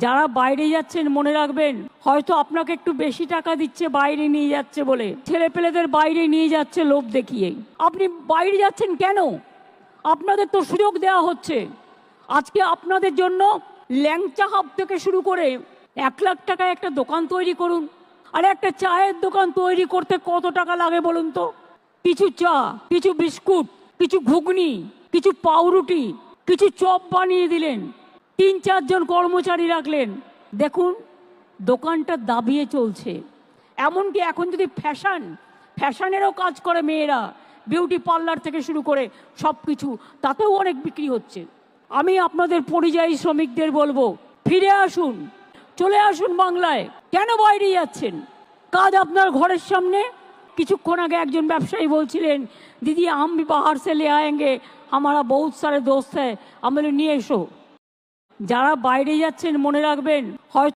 যারা বাইরে যাচ্ছেন মনে রাখবেন, হয়তো আপনাকে একটু বেশি টাকা দিচ্ছে বাইরে নিয়ে যাচ্ছে বলে, ছেলেপেলেদের বাইরে নিয়ে যাচ্ছে লোভ দেখিয়ে। আপনি বাইরে যাচ্ছেন কেন? আপনাদের তো সুযোগ দেওয়া হচ্ছে। আজকে আপনাদের জন্য ল্যাংচা হাব থেকে শুরু করে 1 লাখ টাকায় একটা দোকান তৈরি করুন। আর একটা চায়ের দোকান তৈরি করতে কত টাকা লাগে বলুন তো? কিছু চা, কিছু বিস্কুট, কিছু ঘুগনি, কিছু পাউরুটি, কিছু চপ বানিয়ে দিলেন, 3-4 জন কর্মচারী রাখলেন, দেখুন দোকানটা দাবিয়ে চলছে। এমনকি এখন যদি ফ্যাশনেরও কাজ করে মেয়েরা, বিউটি পার্লার থেকে শুরু করে সব কিছু, তাতেও অনেক বিক্রি হচ্ছে। আমি আপনাদের পরিযায়ী শ্রমিকদের বলবো, ফিরে আসুন, চলে আসুন বাংলায়। কেন বাইরে যাচ্ছেন? কাজ আপনার ঘরের সামনে। কিছুক্ষণ আগে একজন ব্যবসায়ী বলছিলেন, দিদি हम भी बाहर से ले आएंगे, हमारा बहुत सारे दोस्त है। আমি বলি নিয়ে এসো। যারা বাইরে যাচ্ছেন মনে রাখবেন, হয়তো